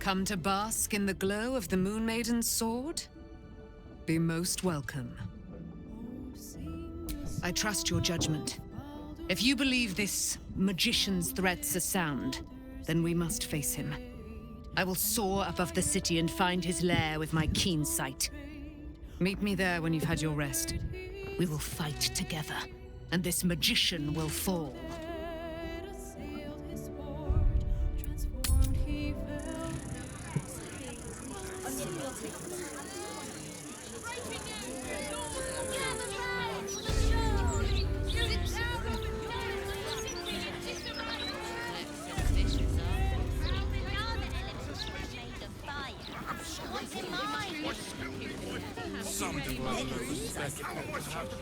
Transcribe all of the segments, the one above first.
Come to bask in the glow of the Moon Maiden's sword? Be most welcome. I trust your judgment. If you believe this magician's threats are sound, then we must face him. I will soar above the city and find his lair with my keen sight. Meet me there when you've had your rest. We will fight together, and this magician will fall.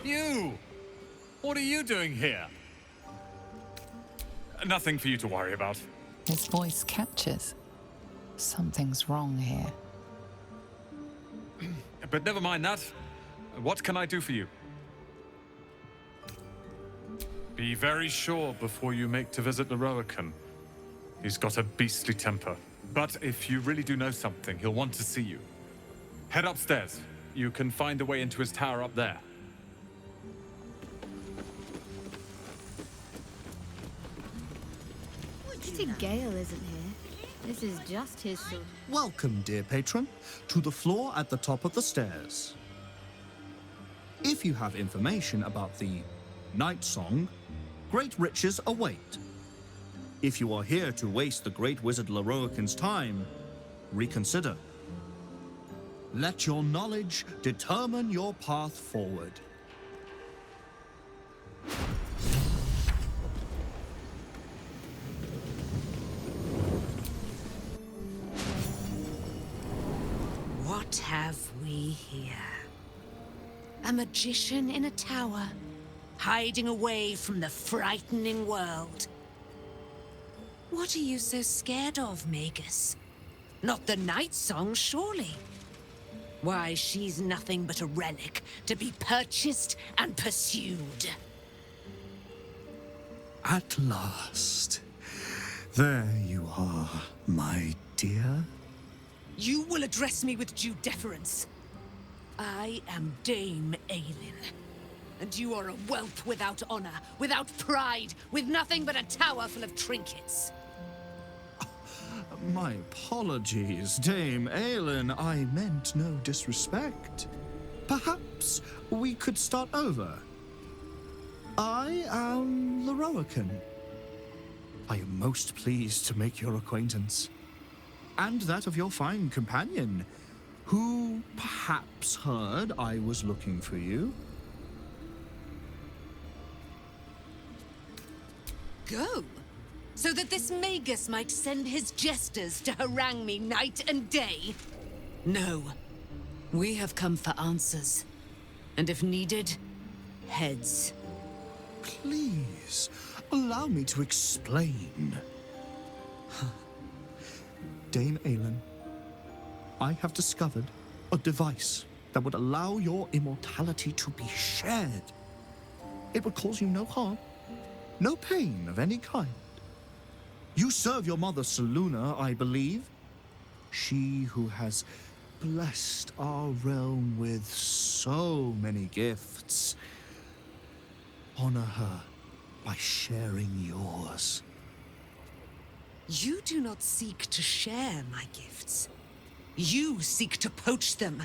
You! What are you doing here? Nothing for you to worry about. His voice catches. Something's wrong here. But never mind that. What can I do for you? Be very sure before you make to visit Leroican. He's got a beastly temper. But if you really do know something, he'll want to see you. Head upstairs. You can find the way into his tower up there. Pity Gale isn't here. This is just his sort. Welcome, dear patron, to the floor at the top of the stairs. If you have information about the Night Song, great riches await. If you are here to waste the great wizard Leroican's time, reconsider. Let your knowledge determine your path forward. What have we here? A magician in a tower, hiding away from the frightening world. What are you so scared of, Magus? Not the Night Song, surely? Why, she's nothing but a relic to be purchased and pursued. At last. There you are, my dear. You will address me with due deference. I am Dame Aelin, and you are a whelp without honor, without pride, with nothing but a tower full of trinkets. My apologies, Dame Aelin. I meant no disrespect. Perhaps we could start over. I am Leroican. I am most pleased to make your acquaintance. And that of your fine companion, who perhaps heard I was looking for you. Go, so that this Magus might send his jesters to harangue me night and day? No, we have come for answers, and if needed, heads. Please, allow me to explain. Dame Aelin, I have discovered a device that would allow your immortality to be shared. It would cause you no harm, no pain of any kind. You serve your mother Seluna, I believe. She who has blessed our realm with so many gifts. Honor her by sharing yours. You do not seek to share my gifts. You seek to poach them.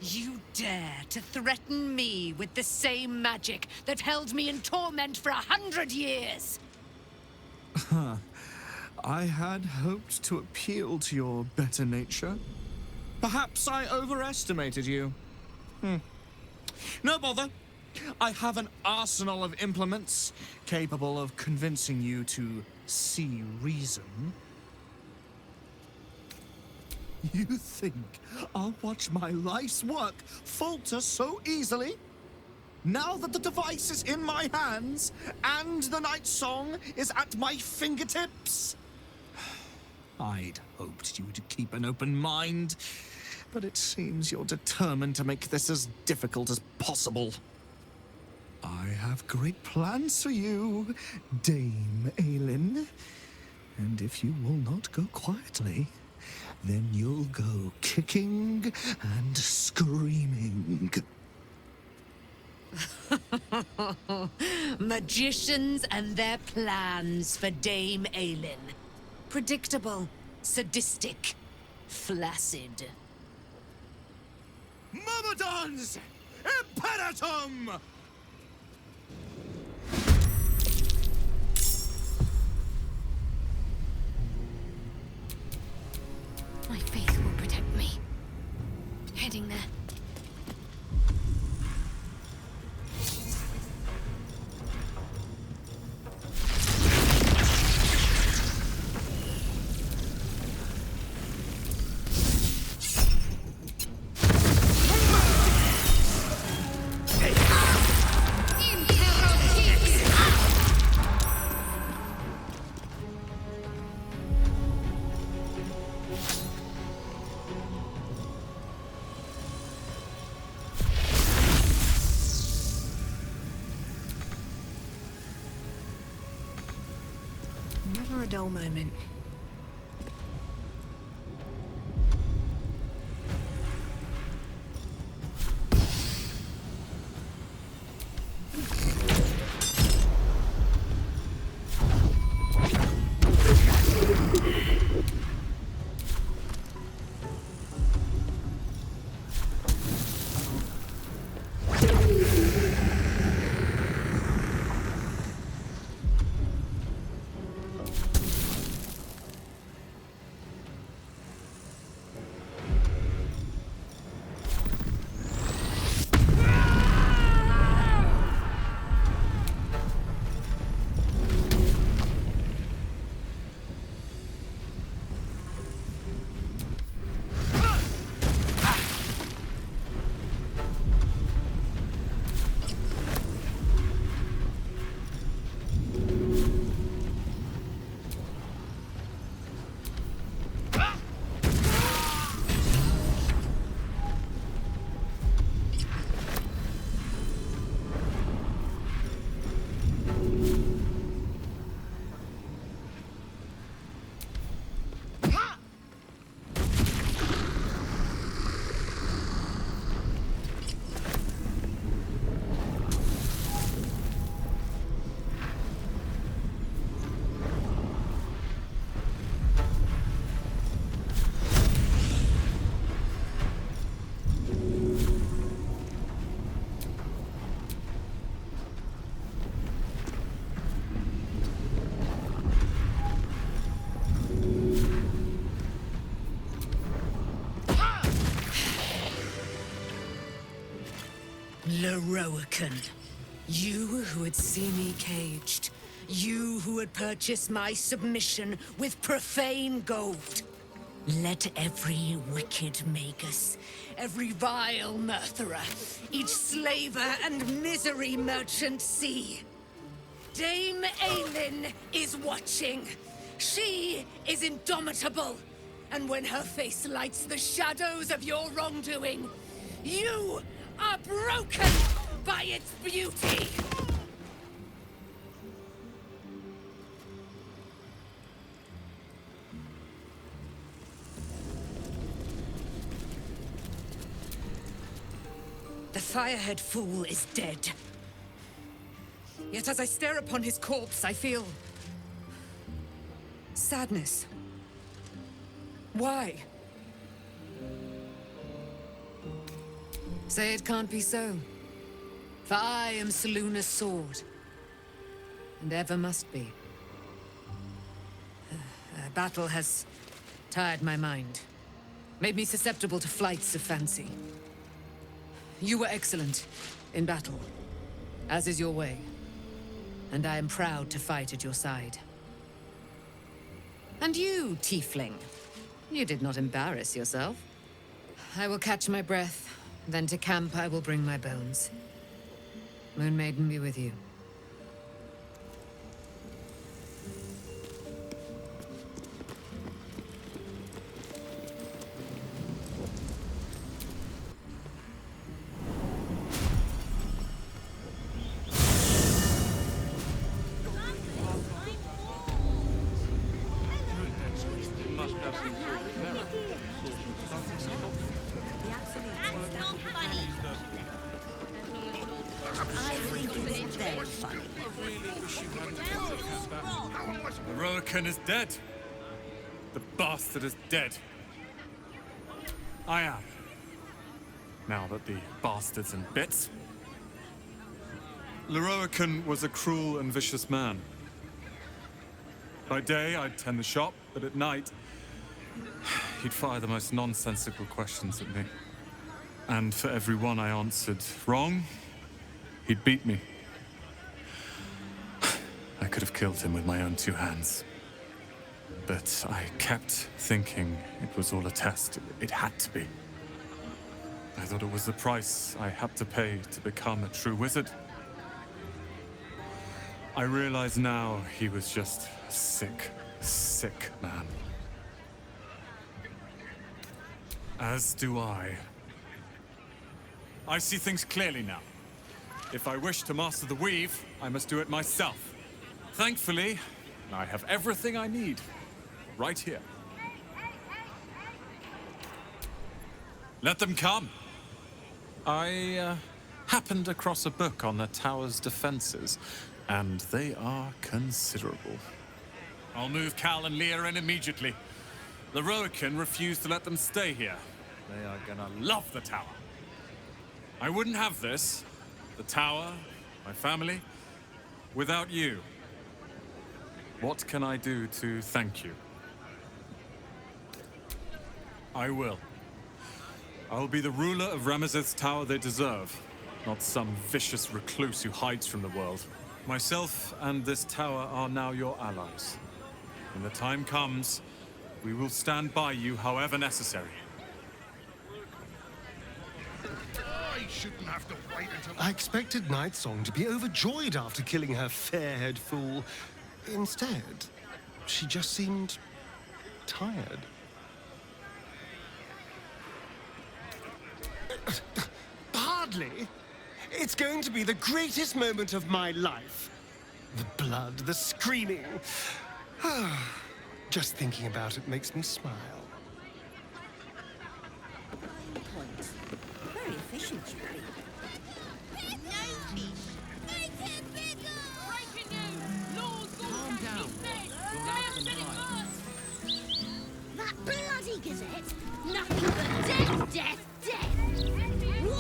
You dare to threaten me with the same magic that held me in torment for 100 years! I had hoped to appeal to your better nature. Perhaps I overestimated you. No bother. I have an arsenal of implements capable of convincing you to see reason. You think I'll watch my life's work falter so easily? Now that the device is in my hands and the Night Song is at my fingertips? I'd hoped you would keep an open mind, but it seems you're determined to make this as difficult as possible. I have great plans for you, Dame Aelin. And if you will not go quietly, then you'll go kicking and screaming. Magicians and their plans for Dame Aelin. Predictable, sadistic, flaccid. Myrmidons! Imperatum! My faith will protect me. Heading there. Never a dull moment. Leroican. You who had seen me caged. You who had purchased my submission with profane gold. Let every wicked magus, every vile murtherer, each slaver and misery merchant see. Dame Aelin is watching. She is indomitable. And when her face lights the shadows of your wrongdoing, you are broken by its beauty! The Firehead Fool is dead. Yet as I stare upon his corpse, I feel sadness. Why? Say it can't be so. For I am Selûne's sword. And ever must be. Battle has tired my mind. Made me susceptible to flights of fancy. You were excellent in battle, as is your way. And I am proud to fight at your side. And you, tiefling, you did not embarrass yourself. I will catch my breath, then to camp I will bring my bones. Moon Maiden be with you. The Roaken is dead. The bastard is dead. I am. Now that the bastard's in bits. Leroican was a cruel and vicious man. By day, I'd tend the shop, but at night, he'd fire the most nonsensical questions at me. And for every one I answered wrong, he'd beat me. I could have killed him with my own two hands. But I kept thinking it was all a test. It had to be. I thought it was the price I had to pay to become a true wizard. I realize now he was just a sick, sick man. As do I. I see things clearly now. If I wish to master the weave, I must do it myself. Thankfully, I have everything I need, right here. Let them come. I happened across a book on the tower's defenses, and they are considerable. I'll move Cal and Leah in immediately. The Roaken refused to let them stay here. They are gonna love the tower. I wouldn't have this, the tower, my family, without you. What can I do to thank you? I will. I will be the ruler of Rameseth's tower they deserve, not some vicious recluse who hides from the world. Myself and this tower are now your allies. When the time comes, we will stand by you however necessary. I shouldn't have to wait until... I expected Nightsong to be overjoyed after killing her fair-haired fool. Instead, she just seemed tired. Hardly. It's going to be the greatest moment of my life. The blood, the screaming. Just thinking about it makes me smile. Very efficient, you Calm down. You're louder than life. That bloody gazette! Nothing but death, death, death!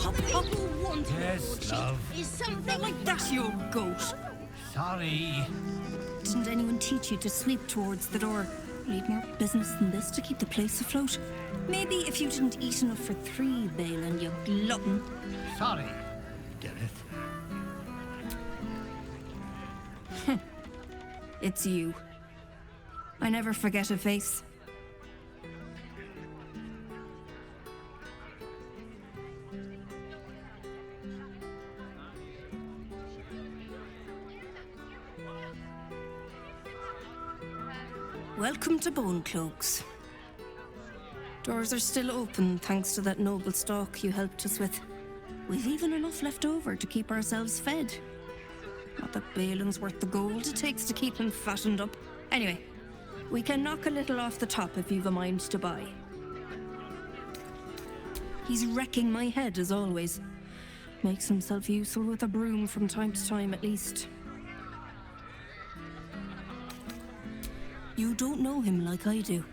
What people want Yes, love. is something like That's your goat. Sorry. Didn't anyone teach you to sweep towards the door? Leave more business than this to keep the place afloat. Maybe if you didn't eat enough for 3, Balin, you glutton. Sorry. Get it? It's you. I never forget a face. Welcome to Bone Cloaks. Doors are still open thanks to that noble stock you helped us with. We've even enough left over to keep ourselves fed. Not that Balin's worth the gold it takes to keep him fattened up. Anyway, we can knock a little off the top if you've a mind to buy. He's wrecking my head as always. Makes himself useful with a broom from time to time at least. You don't know him like I do.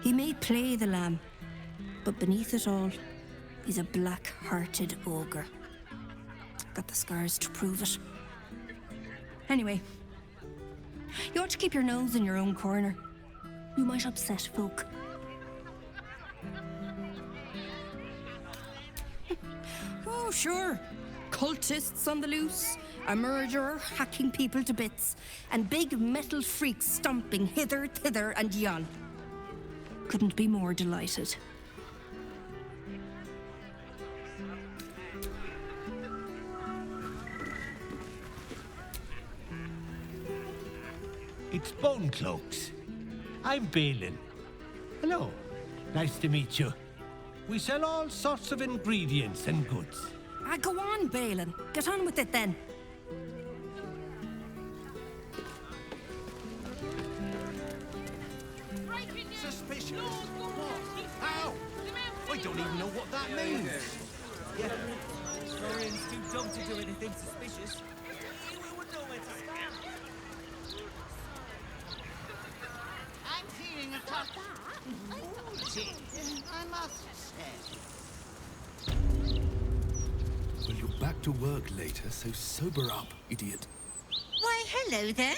He may play the lamb, but beneath it all, he's a black-hearted ogre. Got the scars to prove it. Anyway, you ought to keep your nose in your own corner. You might upset folk. Oh, sure. Cultists on the loose, a murderer hacking people to bits, and big metal freaks stomping hither, thither, and yon. Couldn't be more delighted. It's Bone Cloaks. I'm Balin. Hello. Nice to meet you. We sell all sorts of ingredients and goods. Go on, Balin. Get on with it then. Suspicious? What? How? I don't even know what that means. Yeah. Florian's too dumb to do anything suspicious. We would know where to stand. I'm feeling a top I must say. Well, you're back to work later, so sober up, idiot. Why, hello there.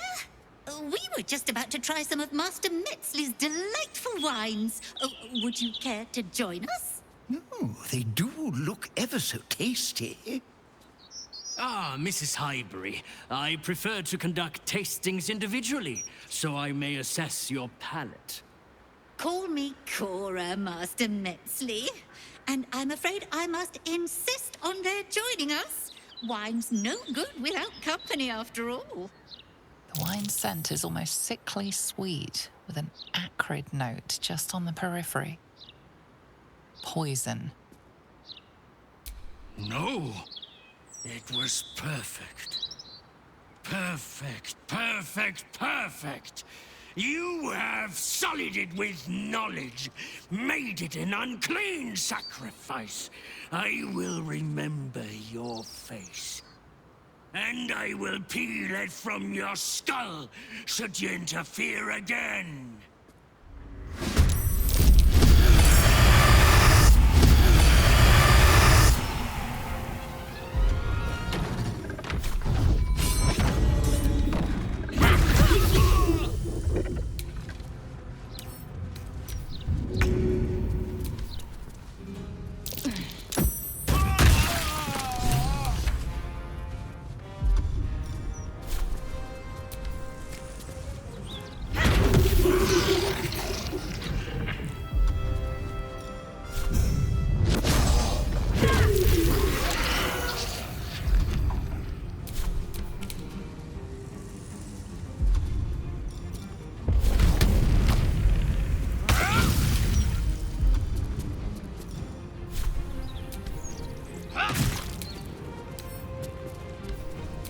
We were just about to try some of Master Metzley's delightful wines. Would you care to join us? No, they do look ever so tasty. Ah, Mrs. Highbury. I prefer to conduct tastings individually, so I may assess your palate. Call me Cora, Master Metzley. And I'm afraid I must insist on their joining us. Wine's no good without company, after all. The wine scent is almost sickly sweet, with an acrid note just on the periphery. Poison. No. It was perfect. Perfect, perfect, perfect. You have sullied it with knowledge, made it an unclean sacrifice. I will remember your face. And I will peel it from your skull, should you interfere again.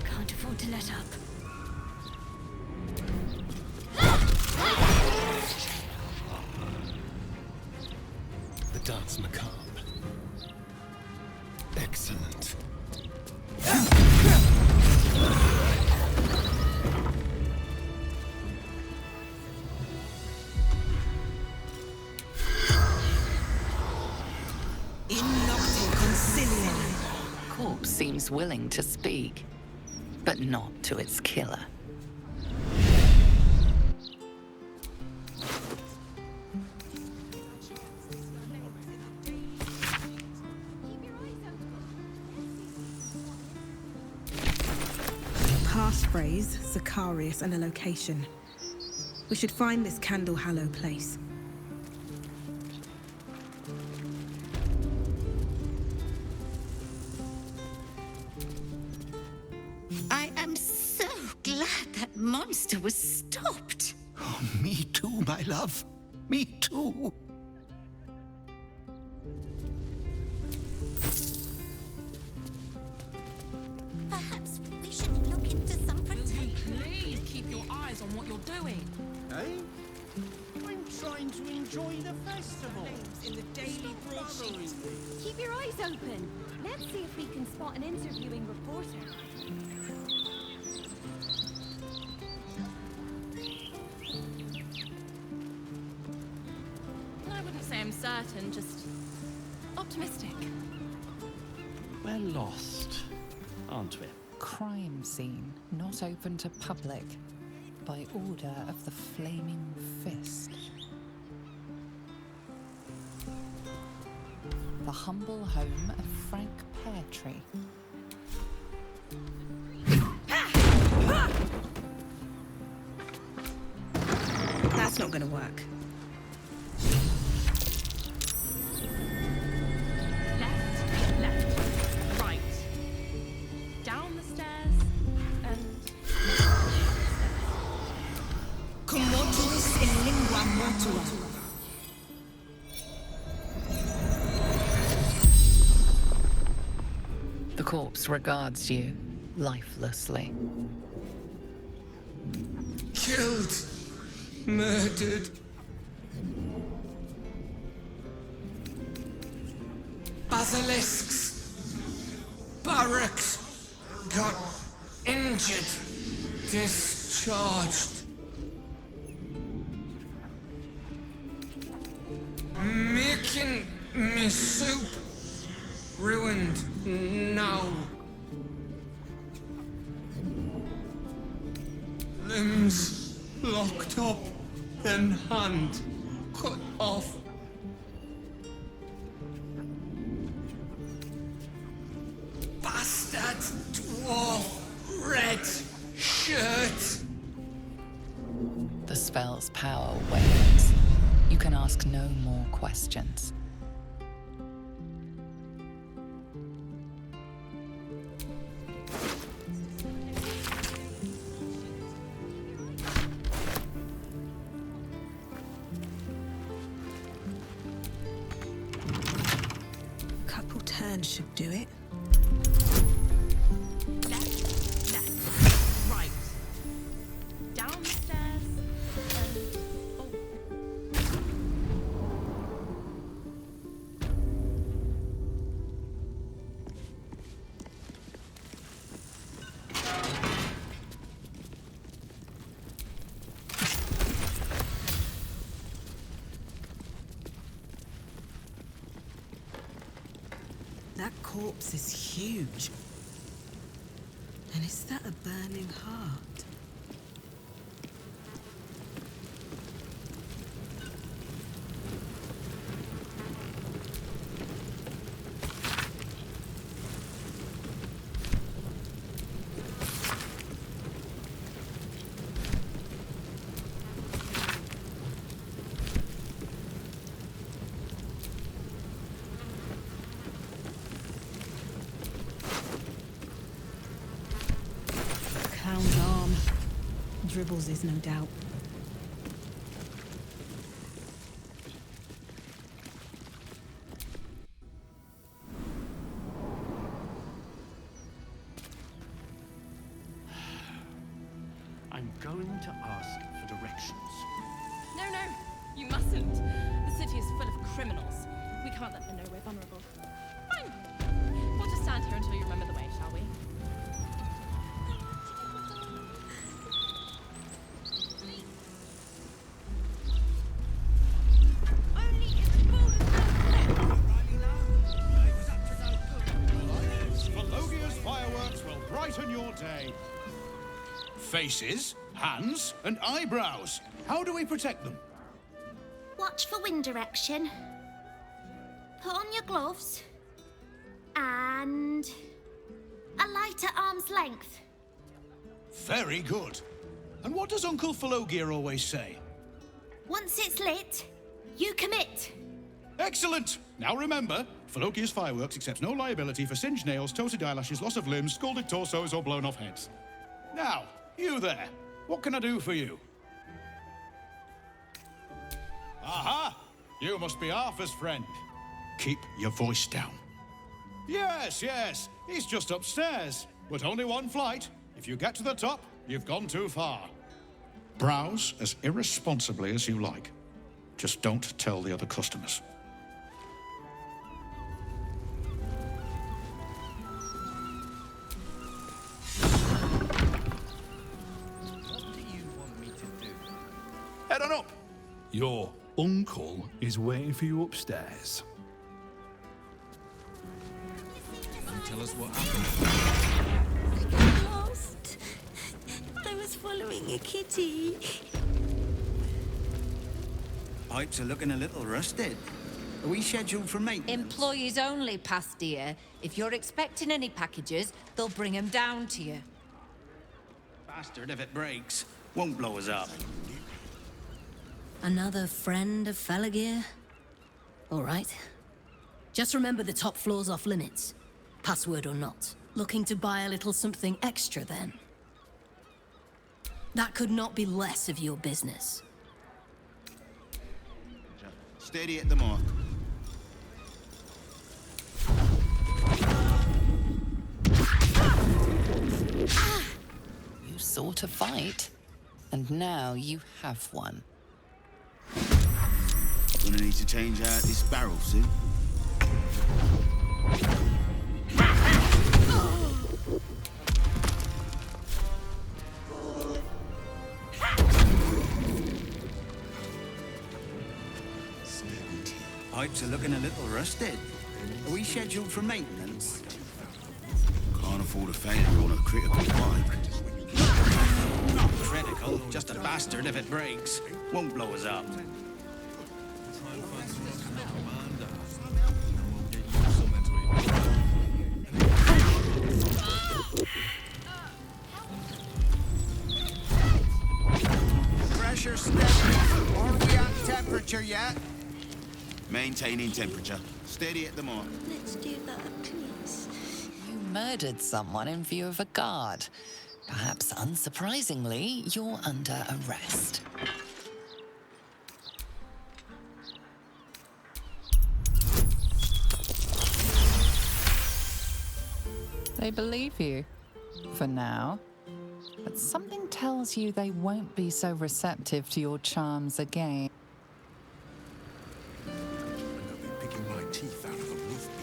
Can't afford to let up. The dance macabre. Excellent. Corpse seems willing to speak, but not to its killer. Passphrase, Sicarius, and a location. We should find this Candle Hallow place. I am so glad that monster was stopped. Oh, me too, my love. Me too. Perhaps we should look into some protection. Please keep your eyes on what you're doing. Eh? I'm trying to enjoy the festival. In the daily broadsheet. Keep your eyes open. Let's see if we can spot an interviewing reporter. I wouldn't say I'm certain, just optimistic. We're lost, aren't we? Crime scene not open to public by order of the Flaming Fist. The humble home of Frank Peartree. That's not gonna work. Left, right. Down the stairs, and... Commotus in lingua mortua. The corpse regards you lifelessly. Killed. Murdered. basilisks. Barracks got injured, discharged. Making me soup ruined now. Limbs locked up and hand cut off. Bastard dwarf red shirt. The spell's power wanes. You can ask no more questions. Couple turns should do it. Right. Downstairs and... Oh. That corpse is huge. And is that a burning heart? Clown's arm. Dribbles is no doubt. I'm going to ask for directions. No, you mustn't. The city is full of criminals. We can't let them know we're vulnerable. Fine. We'll just stand here until you remember the way, shall we? Baldu's fireworks will brighten your day. Faces, hands, and eyebrows. How do we protect them? Watch for wind direction. Put on your gloves. And a light at arm's length. Very good. And what does Uncle Falogir always say? Once it's lit, you commit. Excellent! Now remember, Falogir's fireworks accepts no liability for singed nails, toasted eyelashes, loss of limbs, scalded torsos, or blown off heads. Now, you there. What can I do for you? Aha! You must be Arthur's friend. Keep your voice down. Yes, he's just upstairs. But only one flight. If you get to the top, you've gone too far. Browse as irresponsibly as you like. Just don't tell the other customers. What do you want me to do? Head on up. Your uncle is waiting for you upstairs. Tell us what happened. I got lost. I was following a kitty. Pipes are looking a little rusted. Are we scheduled for maintenance? Employees only, Pastia. If you're expecting any packages, they'll bring them down to you. Bastard, if it breaks, won't blow us up. Another friend of Falogir? All right. Just remember the top floor's off limits. Password or not. Looking to buy a little something extra, then? That could not be less of your business. Steady at the mark. You sought a fight, and now you have one. Gonna need to change out this barrel soon. Pipes are looking a little rusted. Are we scheduled for maintenance? Can't afford a failure on a critical pipe. Not critical, just a bastard if it breaks. Won't blow us up. Pressure steady. Are we at temperature yet? Maintaining temperature. Steady at the mark. Let's do that, please. You murdered someone in view of a guard. Perhaps unsurprisingly, you're under arrest. They believe you, for now. But something tells you they won't be so receptive to your charms again.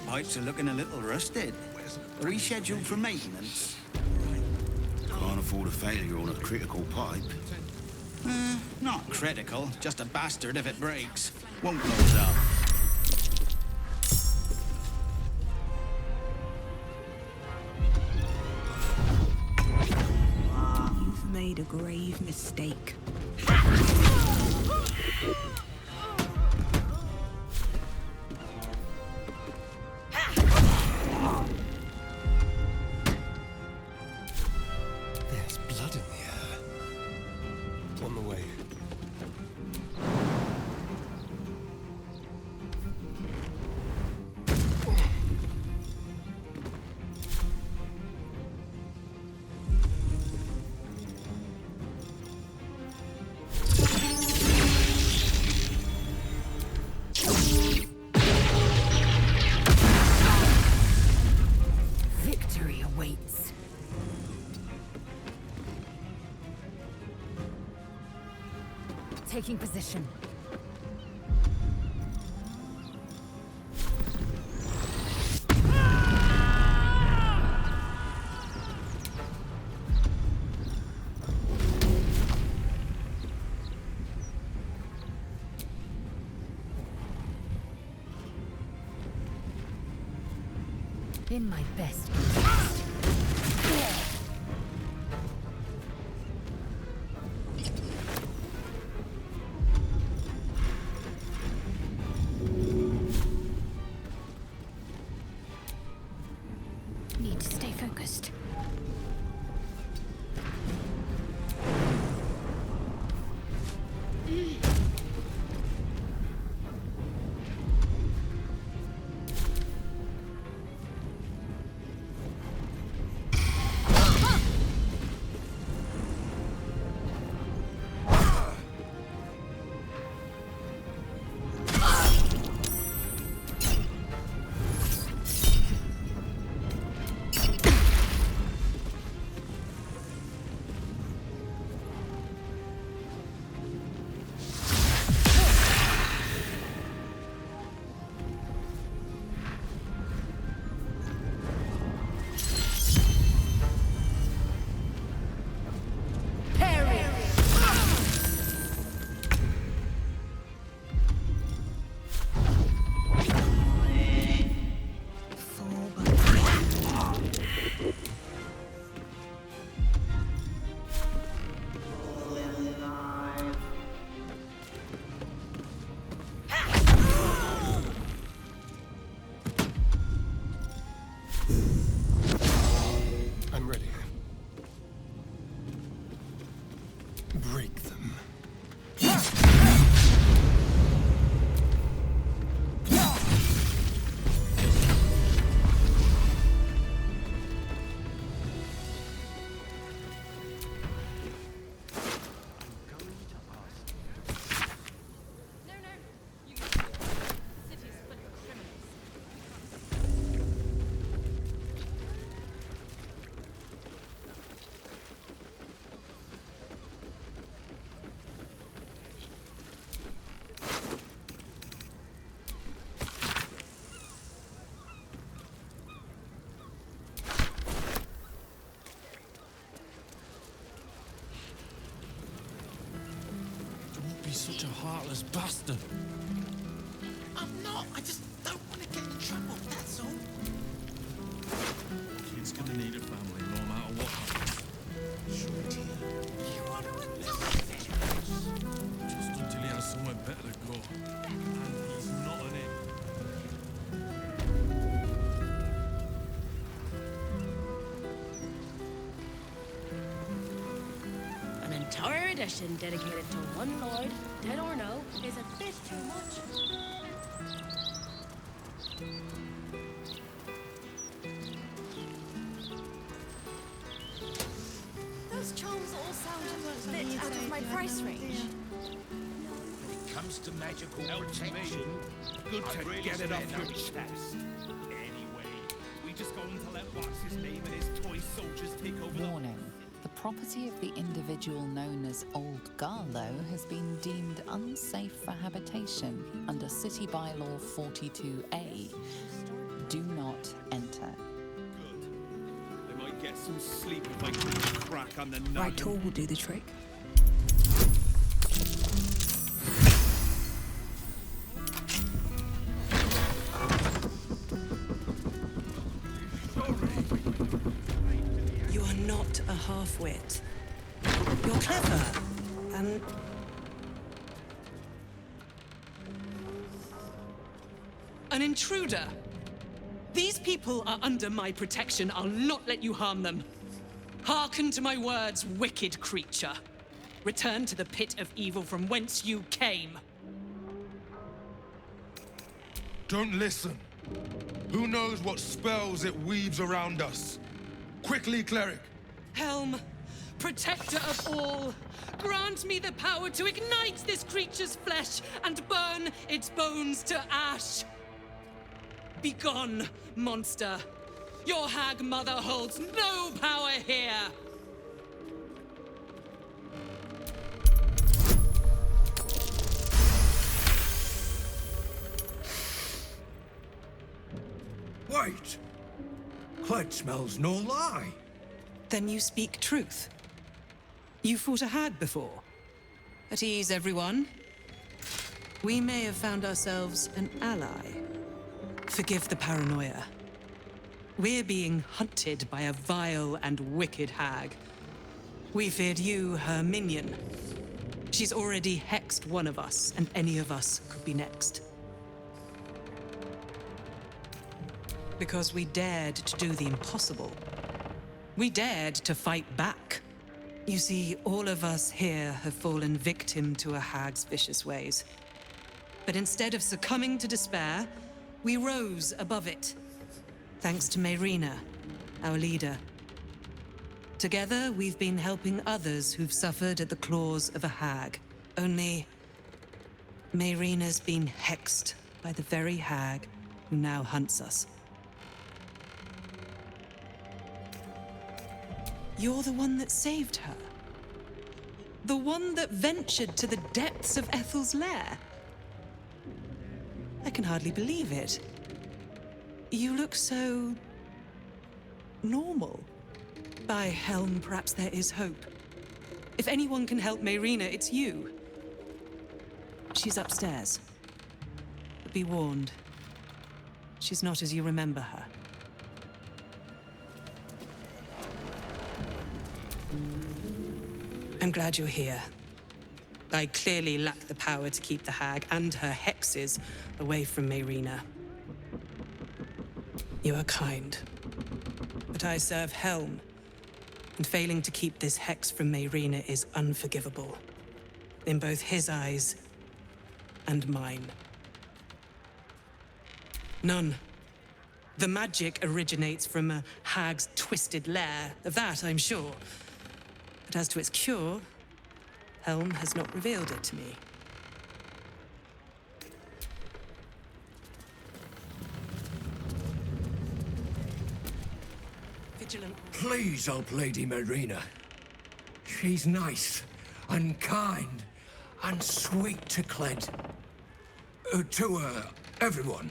Pipes are looking a little rusted. Are we scheduled for maintenance? Can't afford a failure on a critical pipe. Not critical, just a bastard if it breaks. Won't blow us up. You've made a grave mistake. There's blood in the air. On the way. Victory awaits. Taking position. In my best. Need to stay focused. such a heartless bastard. I'm not. I just don't want to get in trouble, that's all. Kid's gonna need a family no matter what happens. Sure, dear. You want to adopt it? Just until he has somewhere better to go. And he's not an it. An entire edition dedicated to one lord, dead or no, is a bit too much. Those charms all sound a bit out of my price range. When it comes to magical protection, Good I'd to really get it spare off no your expense. chest. Anyway, we just go on to let what's his name and his toy soldiers take over Warning. The property of the individual known as Old Garlow has been deemed unsafe for habitation under City Bylaw 42A. Do not enter. They might get some sleep if I keep a crack on the nut. Right tool will do the trick. You are not a half-wit. You're clever, and... An intruder! These people are under my protection. I'll not let you harm them. Hearken to my words, wicked creature. Return to the pit of evil from whence you came. Don't listen. Who knows what spells it weaves around us? Quickly, cleric. Helm, protector of all, grant me the power to ignite this creature's flesh and burn its bones to ash. Begone, monster. Your hag mother holds no power here. Wait! Cled smells no lie. Then you speak truth. You fought a hag before. At ease, everyone. We may have found ourselves an ally. Forgive the paranoia. We're being hunted by a vile and wicked hag. We feared you, her minion. She's already hexed one of us, and any of us could be next. Because we dared to do the impossible. We dared to fight back. You see, all of us here have fallen victim to a hag's vicious ways. But instead of succumbing to despair, we rose above it. Thanks to Mayrina, our leader. Together, we've been helping others who've suffered at the claws of a hag. Only, Mayrina's been hexed by the very hag who now hunts us. You're the one that saved her. The one that ventured to the depths of Ethel's lair. I can hardly believe it. You look so... normal. By Helm, perhaps there is hope. If anyone can help Mayrina, it's you. She's upstairs. But be warned. She's not as you remember her. I'm glad you're here. I clearly lack the power to keep the hag and her hexes away from Mayrina. You are kind. But I serve Helm, and failing to keep this hex from Mayrina is unforgivable. In both his eyes and mine. None. The magic originates from a hag's twisted lair. Of that, I'm sure. But as to its cure, Helm has not revealed it to me. Vigilant. Please help Lady Mayrina. She's nice and kind and sweet to Cled. To everyone.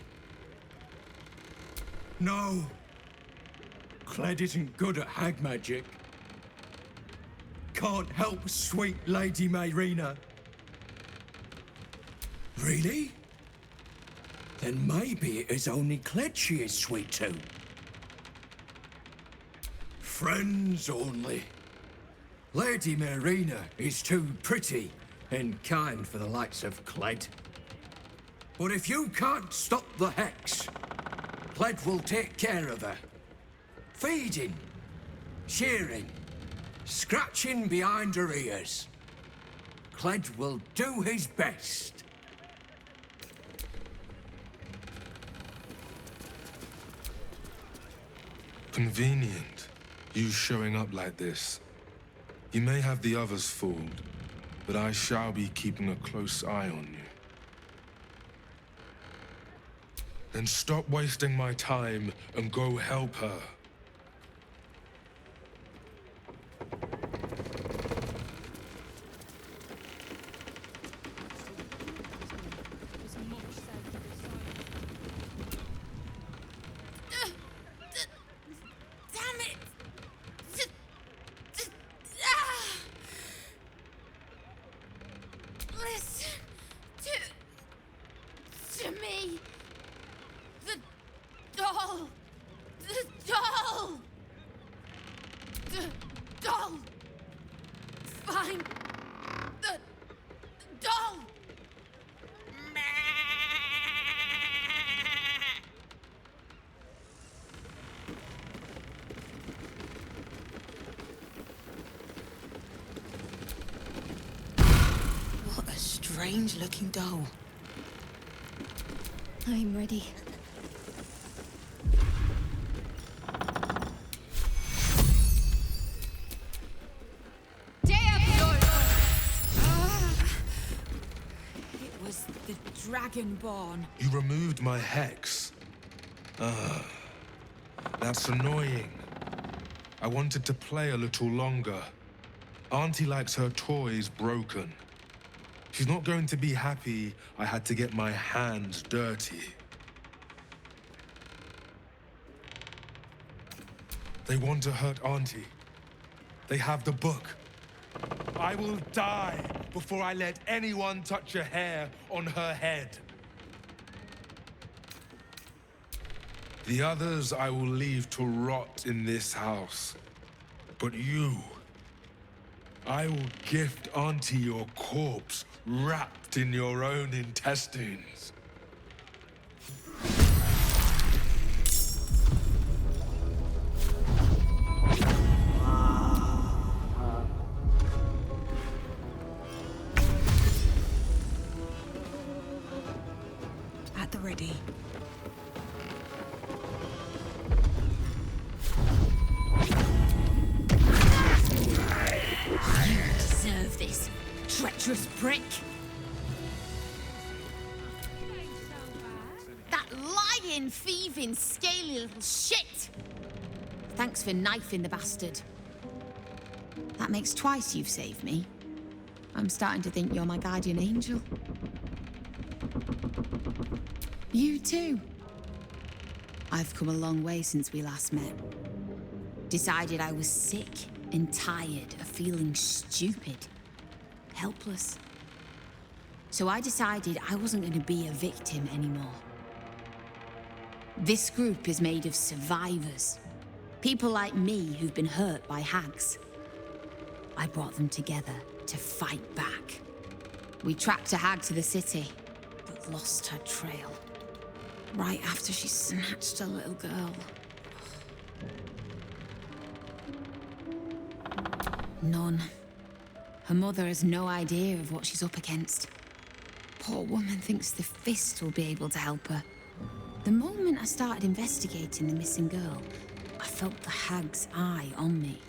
No. Cled isn't good at hag magic. Can't help sweet Lady Mayrina. Really? Then maybe it is only Cled she is sweet to. Friends only. Lady Marina is too pretty and kind for the likes of Cled. But if you can't stop the hex, Cled will take care of her. Feeding, shearing, scratching behind her ears. Cled will do his best. Convenient, you showing up like this. You may have the others fooled, but I shall be keeping a close eye on you. Then stop wasting my time and go help her. Damn it! Listen to me. The doll. Find the doll. What a strange-looking doll. I'm ready. It was the Dragonborn. You removed my hex. That's annoying. I wanted to play a little longer. Auntie likes her toys broken. She's not going to be happy I had to get my hands dirty. They want to hurt Auntie. They have the book. I will die before I let anyone touch a hair on her head. The others I will leave to rot in this house. But you, I will gift Auntie your corpse wrapped in your own intestines. At the ready. You deserve this, treacherous prick. That lying, thieving, scaly little shit. Thanks for knifing the bastard. That makes twice you've saved me. I'm starting to think you're my guardian angel. You too. I've come a long way since we last met. Decided I was sick and tired of feeling stupid, helpless. So I decided I wasn't going to be a victim anymore. This group is made of survivors. People like me who've been hurt by hags. I brought them together to fight back. We tracked a hag to the city, but lost her trail. Right after she snatched a little girl. None. Her mother has no idea of what she's up against. Poor woman thinks the Fist will be able to help her. The moment I started investigating the missing girl, I felt the hag's eye on me.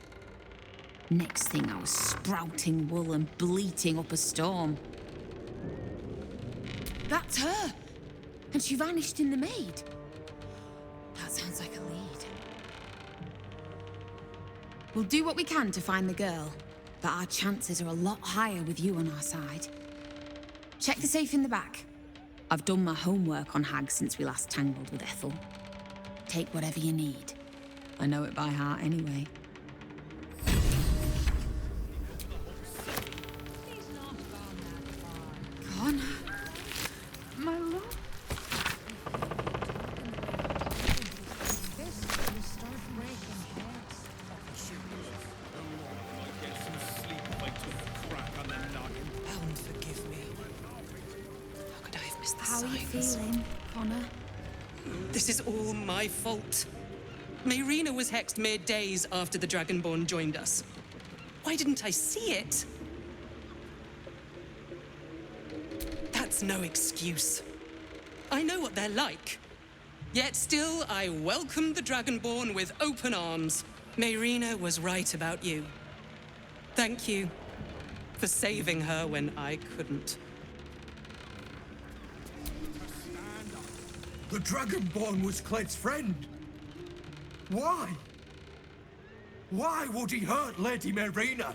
Next thing, I was sprouting wool and bleating up a storm. That's her! And she vanished in the maid. That sounds like a lead. We'll do what we can to find the girl, but our chances are a lot higher with you on our side. Check the safe in the back. I've done my homework on hags since we last tangled with Ethel. Take whatever you need. I know it by heart anyway. Go on. How are you Silence. feeling, Connor? This is all my fault. Mayrina was hexed mere days after the Dragonborn joined us. Why didn't I see it? That's no excuse. I know what they're like. Yet still, I welcomed the Dragonborn with open arms. Mayrina was right about you. Thank you for saving her when I couldn't. The Dragonborn was Cled's friend. Why? Why would he hurt Lady Mayrina?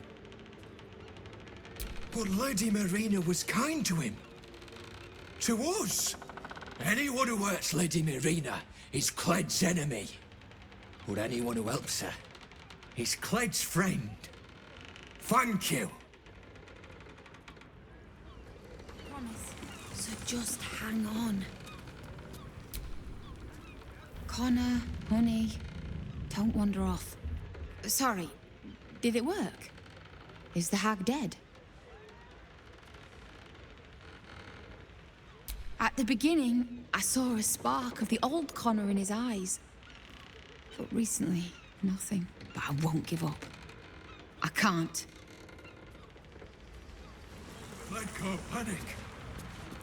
But Lady Mayrina was kind to him. To us. Anyone who hurts Lady Mayrina is Cled's enemy. But anyone who helps her is Cled's friend. Thank you. Promise. So just hang on. Connor, honey, don't wander off. Sorry, did it work? Is the hag dead? At the beginning, I saw a spark of the old Connor in his eyes. But recently, nothing. But I won't give up. I can't. Cled can't panic.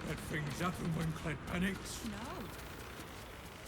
Bad things happen when Cled panics. No.